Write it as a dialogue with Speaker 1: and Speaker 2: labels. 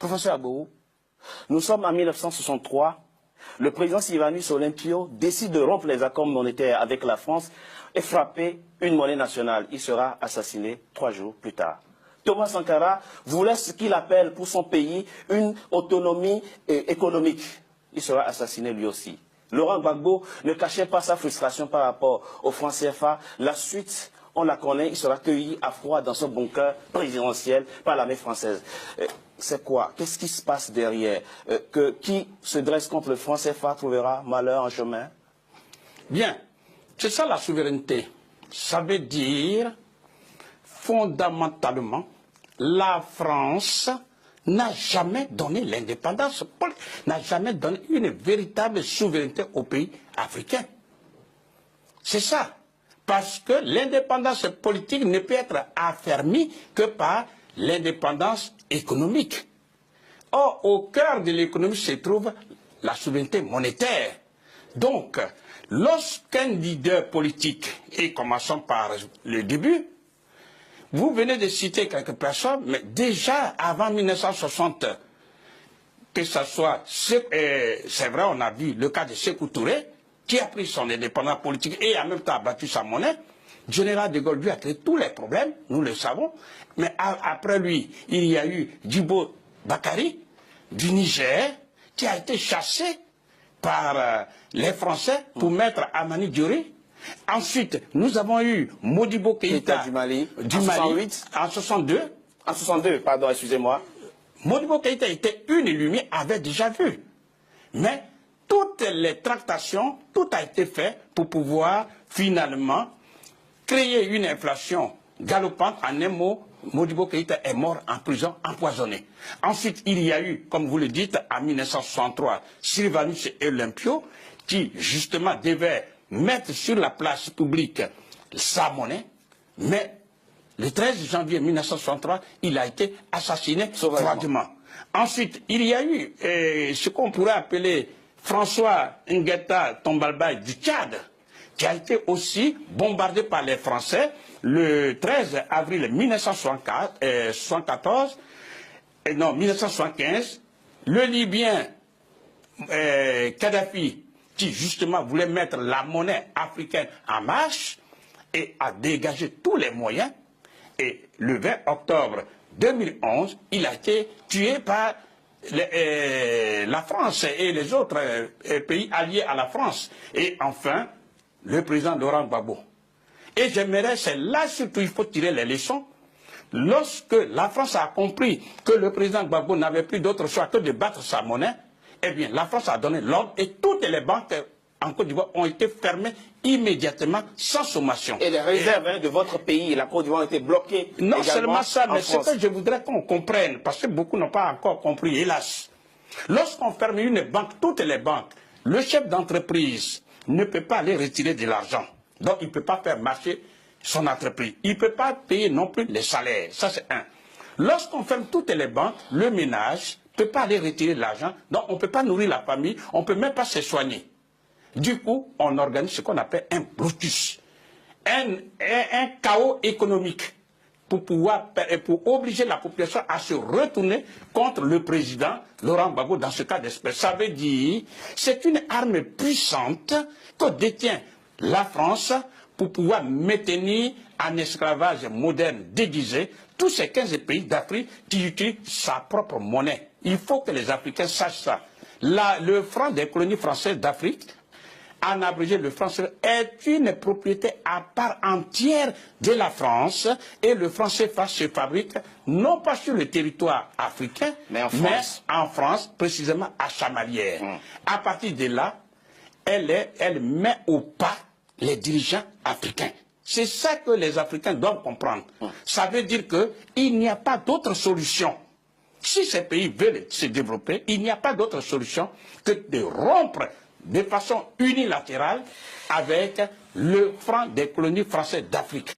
Speaker 1: Professeur Abou, nous sommes en 1963. Le président Sylvanus Olympio décide de rompre les accords monétaires avec la France et frapper une monnaie nationale. Il sera assassiné 3 jours plus tard. Thomas Sankara voulait ce qu'il appelle pour son pays une autonomie économique. Il sera assassiné lui aussi. Laurent Gbagbo ne cachait pas sa frustration par rapport au franc CFA. La suite, on la connaît, il sera cueilli à froid dans son bunker présidentiel par l'armée française. C'est quoi? Qu'est-ce qui se passe derrière? Qui se dresse contre le franc CFA trouvera malheur en chemin?
Speaker 2: Bien, c'est ça la souveraineté. Ça veut dire, fondamentalement, la France n'a jamais donné l'indépendance, n'a jamais donné une véritable souveraineté aux pays africains. C'est ça. Parce que l'indépendance politique ne peut être affermie que par l'indépendance économique. Or, au cœur de l'économie se trouve la souveraineté monétaire. Donc, lorsqu'un leader politique, et commençons par le début, vous venez de citer quelques personnes, mais déjà avant 1960, que ce soit, c'est vrai, on a vu le cas de Sékou Touré, qui a pris son indépendance politique et en même temps a battu sa monnaie. Général de Gaulle lui a créé tous les problèmes, nous le savons. Mais après lui, il y a eu Djibo Bakary du Niger, qui a été chassé par les Français pour mettre Amani Diori. Ensuite, nous avons eu Modibo Keïta
Speaker 1: du Mali,
Speaker 2: en
Speaker 1: 68,
Speaker 2: en 62.
Speaker 1: En 62, pardon, excusez-moi.
Speaker 2: Modibo Keïta était une lumière, avait déjà vu. Mais toutes les tractations, tout a été fait pour pouvoir finalement créer une inflation galopante. En un mot, Modibo Keïta est mort en prison, empoisonné. Ensuite, il y a eu, comme vous le dites, en 1963, Sylvanus Olympio, qui justement devait mettre sur la place publique sa monnaie, mais le 13 janvier 1963, il a été assassiné froidement. Ensuite, il y a eu ce qu'on pourrait appeler François Nguetta Tombalbaye du Tchad, qui a été aussi bombardé par les Français le 13 avril 1975. Le Libyen Kadhafi, qui justement voulait mettre la monnaie africaine en marche et a dégagé tous les moyens. Et le 20 octobre 2011, il a été tué par la France et les autres pays alliés à la France. Et enfin, le président Laurent Gbagbo. Et j'aimerais, c'est là surtout il faut tirer les leçons. Lorsque la France a compris que le président Gbagbo n'avait plus d'autre choix que de battre sa monnaie, eh bien la France a donné l'ordre et toutes les banques en Côte d'Ivoire ont été fermées immédiatement sans sommation.
Speaker 1: Et les réserves de votre pays, la Côte d'Ivoire, ont été bloquées.
Speaker 2: Non seulement ça, mais ce que je voudrais qu'on comprenne, parce que beaucoup n'ont pas encore compris, hélas. Lorsqu'on ferme une banque, toutes les banques, le chef d'entreprise ne peut pas aller retirer de l'argent. Donc il ne peut pas faire marcher son entreprise. Il ne peut pas payer non plus les salaires. Ça c'est un. Lorsqu'on ferme toutes les banques, le ménage ne peut pas aller retirer de l'argent. Donc on ne peut pas nourrir la famille, on ne peut même pas se soigner. Du coup, on organise ce qu'on appelle un blocus, un chaos économique pour obliger la population à se retourner contre le président Laurent Gbagbo dans ce cas d'espèce. Ça veut dire c'est une arme puissante que détient la France pour pouvoir maintenir en esclavage moderne déguisé tous ces 15 pays d'Afrique qui utilisent sa propre monnaie. Il faut que les Africains sachent ça. Le franc des colonies françaises d'Afrique, en abrégé, le franc est une propriété à part entière de la France et le franc CFA se fabrique non pas sur le territoire africain, mais en France, précisément à Chamalières. À partir de là, elle met au pas les dirigeants africains. C'est ça que les Africains doivent comprendre. Ça veut dire qu'il n'y a pas d'autre solution. Si ces pays veulent se développer, il n'y a pas d'autre solution que de rompre de façon unilatérale avec le franc des colonies françaises d'Afrique.